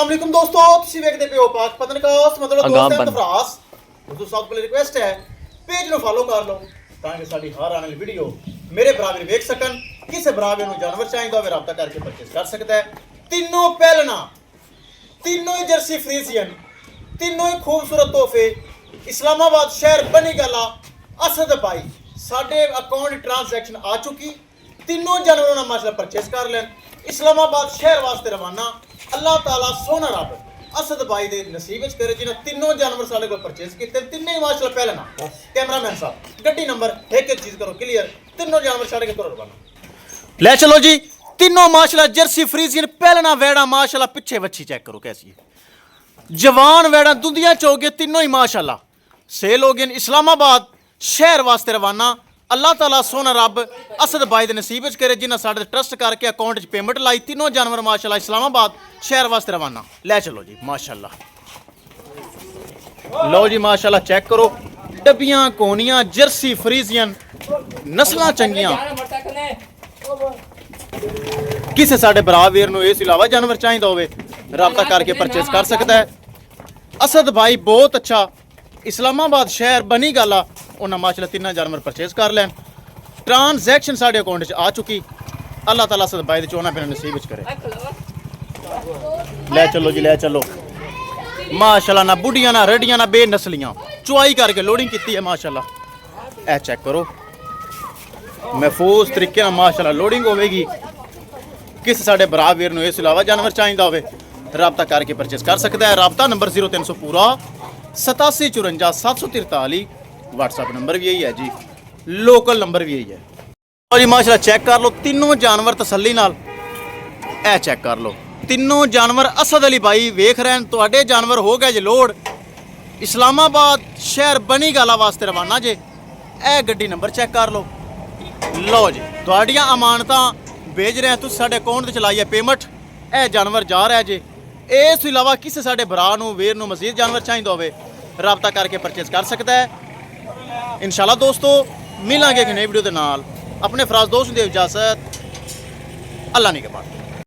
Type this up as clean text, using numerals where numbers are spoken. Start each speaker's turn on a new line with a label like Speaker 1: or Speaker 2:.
Speaker 1: अस्सलामुअलैकुम दोस्तों, ਤੁਸੀਂ ਵੇਖਦੇ ਪਿਓ ਪਾਕ ਪਤਨਕਾਸ ਮਤਲਬ ਦੋਸਤਾਂ ਦਾ ਫਰਾਸ। ਦੋਸਤੋ ਸਭ ਤੋਂ ਰਿਕੁਐਸਟ ਹੈ ਪੇਜ ਨੂੰ ਫਾਲੋ ਕਰ ਲਓ ਤਾਂ ਕਿ ਸਾਡੀ ਹਰ ਆਉਣ ਵਾਲੀ ਵੀਡੀਓ ਮੇਰੇ ਬਰਾਬਰ ਵੇਖ ਸਕਣ। ਕਿਸੇ ਬਰਾਬਰ ਨੂੰ ਜਾਨਵਰ ਚਾਹੀਦਾ ਹੋਵੇ ਰਾਬਤਾ ਕਰਕੇ ਪਰਚੇਸ ਕਰ ਸਕਦਾ ਹੈ। तीनों पहलना, तीनों ही जर्सी फ्रीजियन, तीनों ही खूबसूरत तोहफे इस्लामाबाद शहर बनी गला असद भाई साढ़े अकाउंट ट्रांसैक्शन आ चुकी। तीनों जानवरों ने माशाल्लाह परचेस कर लें इस्लामाबाद शहर वास्ते रवाना। अल्लाह ताला सोना रब असद भाई दे नसीब च करे जिन्हें तीनों जानवर साढ़े को परचेस किए। तीनों ही माशाल्लाह पहलना। कैमरामैन साहब गड्डी नंबर एक चीज़ करो क्लियर, तीनों जानवर साढ़े के करो रवाना। ले चलो जी तीनों माशाल्लाह जर्सी फ्रीजियन पहलना वेड़ा माशाल्लाह। पीछे वच्छी चेक करो कैसी है, जवान वेड़ा दुधिया चौगे तीनों ही माशाल्लाह सेल हो गए इस्लामाबाद शहर वास्ते रवाना। अल्लाह ताला सोना रब असद भाई दे नसीब च करे जिन्हें साढ़े ट्रस्ट करके अकाउंट च पेमेंट लाई। तीनों जानवर माशाल्लाह इस्लामाबाद शहर वास्ते रवाना। ले चलो जी माशाल्लाह, लो जी माशाल्लाह चेक करो डबियां कोनियां जर्सी फ्रीजियन नस्लां चंगियां। किसी साढ़े भरा वीर नूं इस इलावा जानवर चाहिए होवे राबता करके परचेस कर सकता है। असद भाई बहुत अच्छा इस्लामाबाद शहर बनी गला उन्हें माशाल्लाह तीनों जानवर परचेस कर लैन। ट्रांसैक्शन साढ़े अकाउंट च आ चुकी। अल्लाह ताला असद भाई दे चोना पिना नसीब च करे। ले चलो जी ले चलो माशाल्लाह, ना बुढ़ियां ना रडियां ना बेनस्लियां चुआई करके लोडिंग की है माशाल्लाह। ए चेक करो महफूज तरीके माशाल्लाह लोडिंग होगी। किस साढ़े भरा वीर नूं इस इलावा जानवर चाहिए होवे राबता करके परचेस कर सकता है। राबता नंबर 0300 पूरा 87 54 743। व्हाट्सएप नंबर भी यही है जी, लोकल नंबर भी यही है। और जी माशाल्लाह चेक कर लो तीनों जानवर तसल्ली नाल। ए चेक कर लो तीनों जानवर असद अली भाई वेख रहे हैं। तुहाडे जानवर हो गए जे लोड़ इस्लामाबाद शहर बनी गाला वास्ते रवाना जे। ए गड्डी नंबर चेक कर लो। लो जी तुहाडियां अमानतां भेज रहे हैं तुम साढ़े अकाउंट से चलाई है पेमेंट। यह जानवर जा रहा है जे। इस इलावा किसी साढ़े भरा नूं वीर नूं मजीद जानवर चाहिए होवे राबता करके परचेस कर सकता है। इंशाल्लाह दोस्तों मिलांगे एक नई वीडियो के नाल। अपने फराज दोस्त दे इजाजत। अल्लाह ने के बाद।